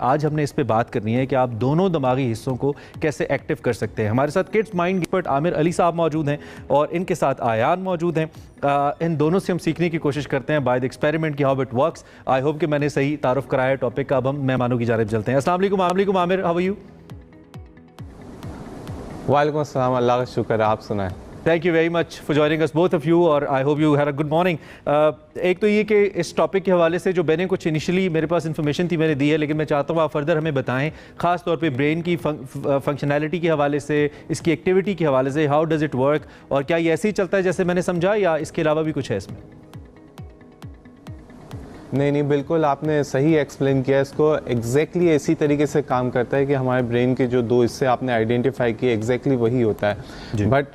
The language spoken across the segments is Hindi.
आज हमने इस पे बात करनी है कि आप दोनों दिमागी हिस्सों को कैसे एक्टिव कर सकते हैं। हमारे साथ kids mind expert Aamir Ali साहब मौजूद हैं और इनके साथ आयान मौजूद हैं। इन दोनों से हम सीखने की कोशिश करते हैं बाय द एक्सपेरिमेंट की how it works. I hope कि मैंने सही तारुफ कराया टॉपिक का। अब हम मेहमानों की जानिब चलते हैं। अस्सलाम वालेकुम आमिर, हाउ आर यू? वालेकुम अस्सलाम, अल्लाह का शुक्र है, आप सुनाएं। Thank you very much for joining us both of you और I hope you had a good morning. एक तो ये कि इस टॉपिक के हवाले से जो मैंने कुछ इनिशियली मेरे पास इन्फॉर्मेशन थी मैंने दी है, लेकिन मैं चाहता हूँ आप फर्दर हमें बताएं, ख़ास तौर पे ब्रेन की फंक्शनैलिटी के हवाले से, इसकी एक्टिविटी के हवाले से, हाउ डज़ इट वर्क, और क्या ये ऐसे ही चलता है जैसे मैंने समझा या इसके अलावा भी कुछ है इसमें? नहीं, बिल्कुल आपने सही एक्सप्लेन किया। इसको एग्जैक्टली इसी तरीके से काम करता है कि हमारे ब्रेन के जो दो हिस्से आपने आइडेंटिफाई किए एग्जैक्टली वही होता है। बट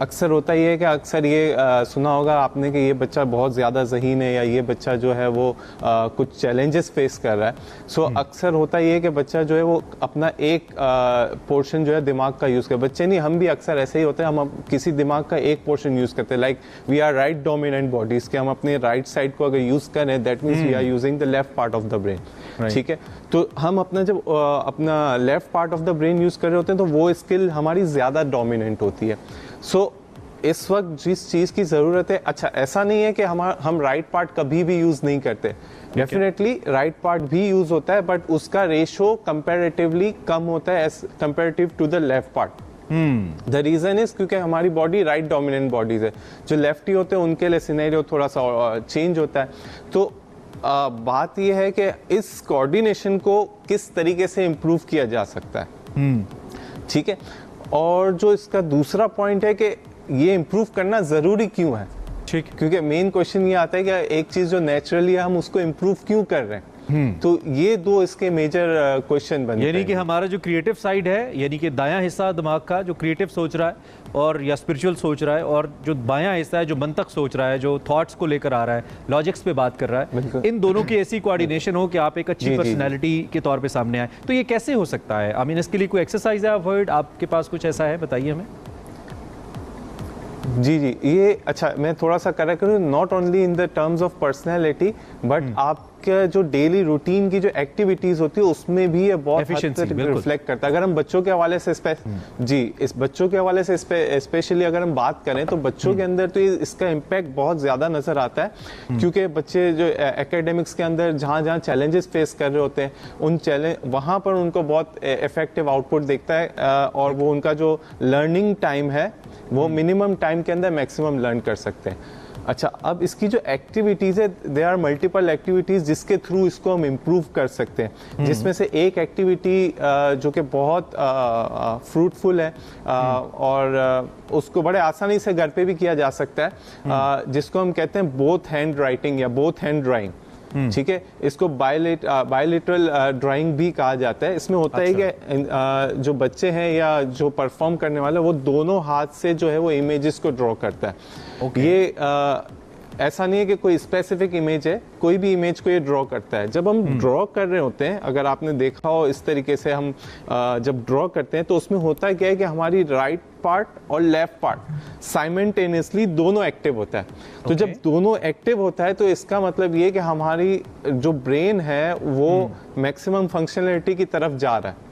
अक्सर होता ही है कि अक्सर ये सुना होगा आपने कि ये बच्चा बहुत ज़्यादा ज़हीन है या ये बच्चा जो है वो कुछ चैलेंजेस फेस कर रहा है। सो अक्सर होता ही है कि बच्चा जो है वो अपना एक पोर्शन जो है दिमाग का यूज़ कर, बच्चे नहीं हम भी अक्सर ऐसे ही होते हैं, हम किसी दिमाग का एक पोर्शन यूज़ करते हैं। Like we are right dominant bodies के, हम अपने राइट साइड को अगर यूज़ करें that means we are using the left part of the brain. ठीक है, तो हम अपना जब अपना left part of the brain use कर रहे होते हैं तो वो स्किल हमारी ज़्यादा डोमिनेंट होती है। सो इस वक्त जिस चीज़ की ज़रूरत है, अच्छा ऐसा नहीं है कि हम राइट पार्ट कभी भी यूज़ नहीं करते, डेफिनेटली राइट पार्ट भी यूज़ होता है, बट उसका रेशो कंपैरेटिवली कम होता है as comparative to the left part. The reason is क्योंकि हमारी बॉडी राइट डोमिनेंट बॉडीज है, जो लेफ्टी होते हैं उनके लिए सिनेरियो थोड़ा सा चेंज होता है। तो बात यह है कि इस कोऑर्डिनेशन को किस तरीके से इम्प्रूव किया जा सकता है। ठीक है, और जो इसका दूसरा पॉइंट है कि ये इम्प्रूव करना ज़रूरी क्यों है। ठीक, क्योंकि मेन क्वेश्चन ये आता है कि एक चीज़ जो नेचुरली है हम उसको इम्प्रूव क्यों कर रहे हैं। तो ये दो इसके मेजर क्वेश्चन बनते हैं। यानी कि हमारा जो क्रिएटिव साइड है, यानी कि दायां हिस्सा दिमाग का जो क्रिएटिव सोच रहा है और या स्पिरिचुअल सोच रहा है, और जो बायां हिस्सा है जो मंतक सोच रहा है, जो थॉट्स को लेकर आ रहा है, लॉजिक्स पे बात कर रहा है, इन दोनों की ऐसी कोऑर्डिनेशन हो कि आप एक अच्छी पर्सनैलिटी के तौर पे सामने आए। तो ये कैसे हो सकता है? आई मीन इसके लिए कोई एक्सरसाइज है अवॉइड आपके पास कुछ ऐसा है, बताइए हमें। जी, ये अच्छा मैं थोड़ा सा करेक्ट करूँ, not only in the terms of personality but आपके जो डेली रूटीन की जो एक्टिविटीज होती है उसमें भी ये बहुत हद तक रिफ्लेक्ट करता है। अगर हम बच्चों के हवाले से इस बच्चों के हवाले से स्पेशली अगर हम बात करें तो बच्चों के अंदर तो इसका इम्पैक्ट बहुत ज़्यादा नज़र आता है, क्योंकि बच्चे जो एकेडमिक्स के अंदर जहाँ जहाँ चैलेंजेस फेस कर रहे होते हैं उन चैलेंज वहाँ पर उनको बहुत इफेक्टिव आउटपुट दिखता है और वो उनका जो लर्निंग टाइम है वो मिनिमम टाइम के अंदर मैक्सिमम लर्न कर सकते हैं। अच्छा, अब इसकी जो एक्टिविटीज़ है, दे आर मल्टीपल एक्टिविटीज़ जिसके थ्रू इसको हम इम्प्रूव कर सकते हैं, जिसमें से एक एक्टिविटी जो कि बहुत फ्रूटफुल है और उसको बड़े आसानी से घर पे भी किया जा सकता है, जिसको हम कहते हैं बोथ हैंड राइटिंग या बोथ हैंड ड्राइंग। ठीक है, इसको बायलिटरल ड्राइंग भी कहा जाता है। इसमें होता है कि जो बच्चे हैं या जो परफॉर्म करने वाला वो दोनों हाथ से जो है वो इमेजेस को ड्रॉ करता है। ये ऐसा नहीं है कि कोई स्पेसिफिक इमेज है, कोई भी इमेज को ये ड्रॉ करता है। जब हम ड्रॉ कर रहे होते हैं, अगर आपने देखा हो इस तरीके से हम जब ड्रॉ करते हैं तो उसमें होता क्या है कि हमारी राइट पार्ट और लेफ्ट पार्ट साइमल्टेनियसली दोनों एक्टिव होता है। तो जब दोनों एक्टिव होता है तो इसका मतलब ये कि हमारी जो ब्रेन है वो मैक्सिमम फंक्शनलिटी की तरफ जा रहा है।